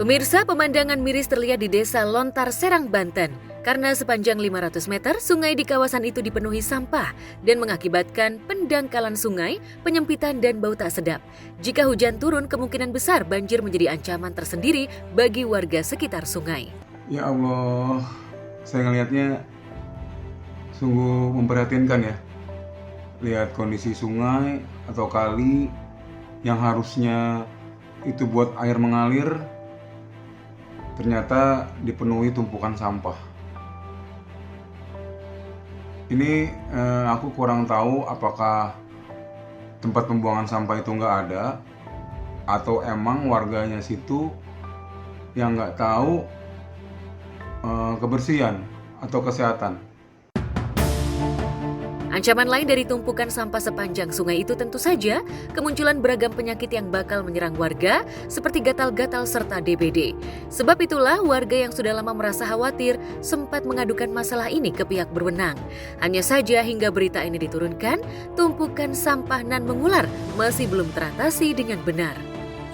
Pemirsa, pemandangan miris terlihat di Desa Lontar, Serang, Banten. Karena sepanjang 500 meter, sungai di kawasan itu dipenuhi sampah dan mengakibatkan pendangkalan sungai, penyempitan dan bau tak sedap. Jika hujan turun, kemungkinan besar banjir menjadi ancaman tersendiri bagi warga sekitar sungai. Ya Allah, saya ngelihatnya sungguh memprihatinkan ya. Lihat kondisi sungai atau kali yang harusnya itu buat air mengalir, ternyata dipenuhi tumpukan sampah. Ini aku kurang tahu apakah tempat pembuangan sampah itu nggak ada atau emang warganya situ yang nggak tahu kebersihan atau kesehatan. Ancaman lain dari tumpukan sampah sepanjang sungai itu tentu saja kemunculan beragam penyakit yang bakal menyerang warga seperti gatal-gatal serta DBD. Sebab itulah warga yang sudah lama merasa khawatir sempat mengadukan masalah ini ke pihak berwenang. Hanya saja hingga berita ini diturunkan, tumpukan sampah nan mengular masih belum teratasi dengan benar.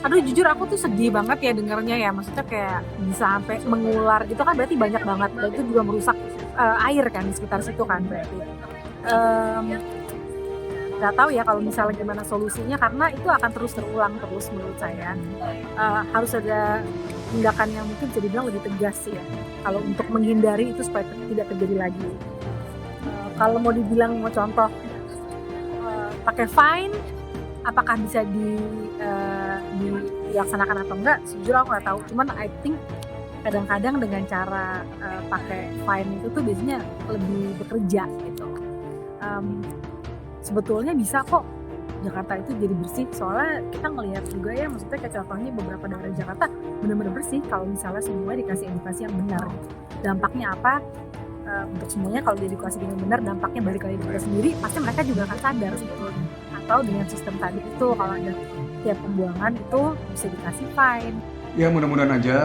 Aduh, jujur aku tuh sedih banget ya dengarnya ya. Maksudnya kayak bisa sampai mengular gitu kan, berarti banyak banget. Dan itu juga merusak air kan di sekitar situ kan berarti. Nggak tahu ya kalau misalnya gimana solusinya, karena itu akan terus terulang terus menurut saya. Harus ada tindakan yang mungkin bisa dibilang lebih tegas sih ya, kalau untuk menghindari itu supaya tidak terjadi lagi. Kalau mau dibilang mau contoh pakai fine, apakah bisa dilaksanakan atau enggak, sejujurnya aku nggak tahu. Cuman I think kadang-kadang dengan cara pakai fine itu tuh biasanya lebih bekerja gitu. Sebetulnya bisa kok Jakarta itu jadi bersih, soalnya kita ngelihat juga ya, maksudnya kayak contohnya beberapa daerah Jakarta benar-benar bersih kalau misalnya semua dikasih edukasi yang benar. Dampaknya apa untuk semuanya? Kalau diedukasi dengan benar, dampaknya balik lagi kita sendiri, pasti mereka juga akan sadar sebetulnya. Atau dengan sistem tadi itu, kalau ada tiap pembuangan itu bisa dikasih fine. Ya mudah-mudahan aja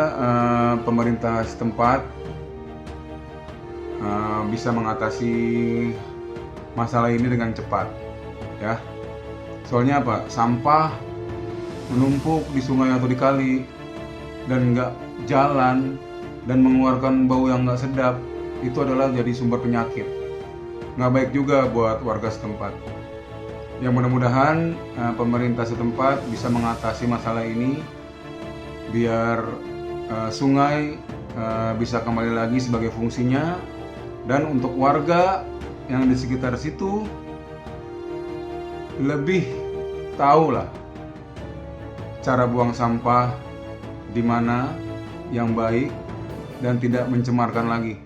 pemerintah setempat bisa mengatasi masalah ini dengan cepat ya. Soalnya apa? Sampah menumpuk di sungai atau di kali dan nggak jalan dan mengeluarkan bau yang nggak sedap, itu adalah jadi sumber penyakit. Nggak baik juga buat warga setempat. Ya mudah-mudahan pemerintah setempat bisa mengatasi masalah ini biar sungai bisa kembali lagi sebagai fungsinya, dan untuk warga yang di sekitar situ lebih tahu lah cara buang sampah di mana yang baik dan tidak mencemarkan lagi.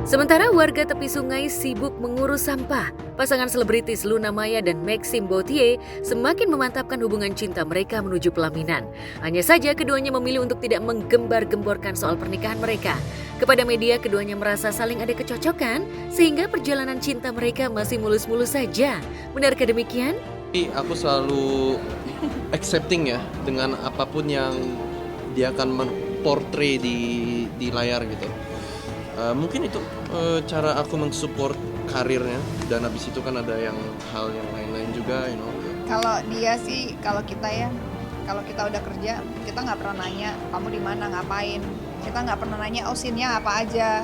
Sementara warga tepi sungai sibuk mengurus sampah, pasangan selebritis Luna Maya dan Maxime Bauthier semakin memantapkan hubungan cinta mereka menuju pelaminan. Hanya saja keduanya memilih untuk tidak menggembar-gemborkan soal pernikahan mereka. Kepada media, keduanya merasa saling ada kecocokan sehingga perjalanan cinta mereka masih mulus-mulus saja. Benarkah demikian? Aku selalu accepting ya dengan apapun yang dia akan portray di layar gitu. Mungkin itu cara aku mensupport karirnya, dan habis itu kan ada hal yang lain-lain juga, you know. Kalau dia sih, kalau kita udah kerja, kita nggak pernah nanya kamu di mana ngapain. Kita nggak pernah nanya scene-nya apa aja,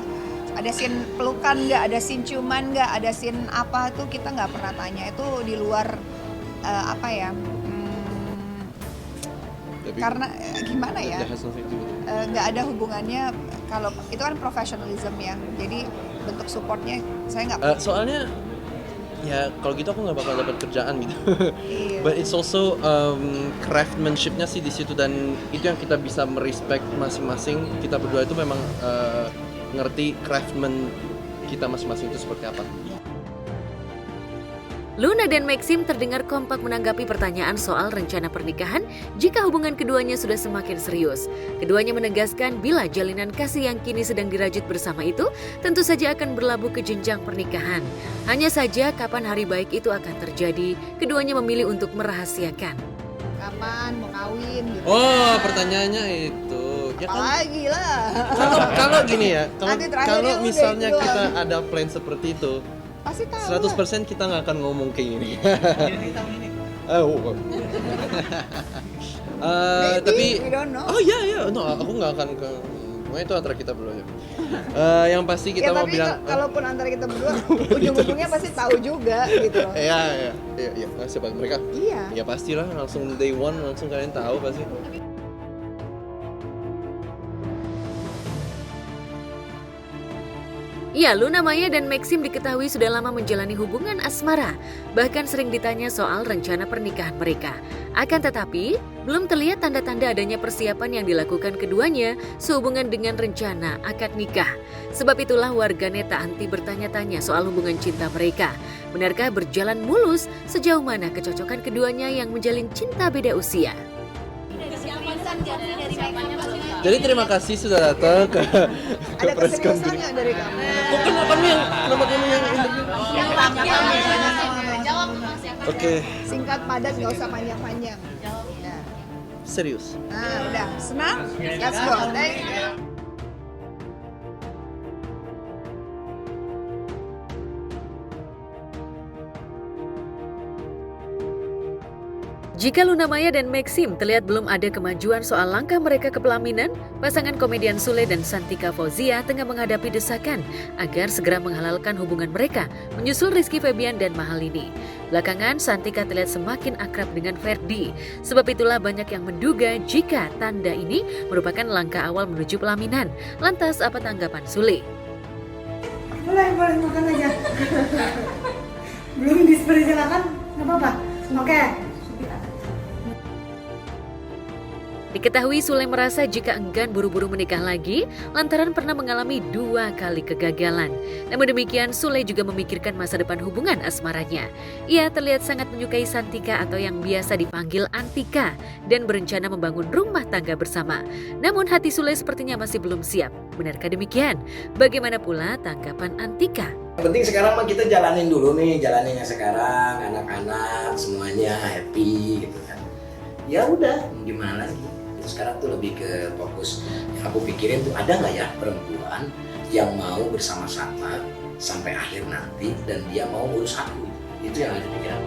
ada scene pelukan nggak, ada scene ciuman nggak, ada scene apa tuh kita nggak pernah tanya. Itu di luar karena gimana ya, nggak ada hubungannya. Kalau itu kan professionalism ya, jadi bentuk supportnya saya nggak. Soalnya ya kalau gitu aku nggak bakal dapat kerjaan gitu. Iya. But it's also craftsmanship-nya sih di situ, dan itu yang kita bisa merespect masing-masing. Kita berdua itu memang ngerti craftsman kita masing-masing itu seperti apa. Luna dan Maxime terdengar kompak menanggapi pertanyaan soal rencana pernikahan jika hubungan keduanya sudah semakin serius. Keduanya menegaskan bila jalinan kasih yang kini sedang dirajut bersama itu tentu saja akan berlabuh ke jenjang pernikahan. Hanya saja kapan hari baik itu akan terjadi, keduanya memilih untuk merahasiakan. Kapan mau kawin gitu. Oh, pertanyaannya itu. Ya kan, apalagi lah. Kalau gini ya, Nanti terakhirnya kalau udah misalnya itu kita doang. ada plan seperti itu, Pasti tahu lah. 100% kita nggak akan ngomong kayak gini. Tapi we don't know. oh iya, no, aku nggak akan ke. Pokoknya itu antara kita berdua aja. Yang pasti kita Ya, mau tapi bilang. kalaupun antara kita berdua, ujung-ujungnya pasti tahu juga gitu loh. Iya. Siapa mereka? Iya. Ya pastilah, langsung day one langsung kalian tahu pasti. Ya, Luna Maya dan Maxim diketahui sudah lama menjalani hubungan asmara. Bahkan sering ditanya soal rencana pernikahan mereka. Akan tetapi, belum terlihat tanda-tanda adanya persiapan yang dilakukan keduanya sehubungan dengan rencana akad nikah. Sebab itulah warganet tak henti bertanya-tanya soal hubungan cinta mereka. Benarkah berjalan mulus? Sejauh mana kecocokan keduanya yang menjalin cinta beda usia? Jadi terima kasih sudah datang ke Ada press keseriusan conference. nggak dari kamu? Kok kenapa kamu yang interview? Oke, Singkat, padat, nggak usah panjang-panjang. Ya. serius. Nah, udah. Senang? Let's go. Thank you. Jika Luna Maya dan Maxim terlihat belum ada kemajuan soal langkah mereka ke pelaminan, pasangan komedian Sule dan Santika Fauzia tengah menghadapi desakan agar segera menghalalkan hubungan mereka, menyusul Rizky Febian dan Mahalini. Belakangan, Santika terlihat semakin akrab dengan Ferdi. Sebab itulah banyak yang menduga jika tanda ini merupakan langkah awal menuju pelaminan. Lantas, apa tanggapan Sule? Boleh makan aja. Belum dipersilakan, nggak apa-apa. Oke. Diketahui Sule merasa jika enggan buru-buru menikah lagi lantaran pernah mengalami 2 kali kegagalan. Namun demikian, Sule juga memikirkan masa depan hubungan asmaranya. Ia terlihat sangat menyukai Santika atau yang biasa dipanggil Antika dan berencana membangun rumah tangga bersama. Namun hati Sule sepertinya masih belum siap. Benarkah demikian? Bagaimana pula tanggapan Antika? Yang penting sekarang mah kita jalanin dulu nih, jalaninnya sekarang, anak-anak semuanya happy gitu kan. Ya udah, gimana lagi? Sekarang tuh lebih ke fokus yang aku pikirin tuh, ada nggak ya perempuan yang mau bersama-sama sampai akhir nanti dan dia mau ngurus aku. Itu yang ada di pikiran.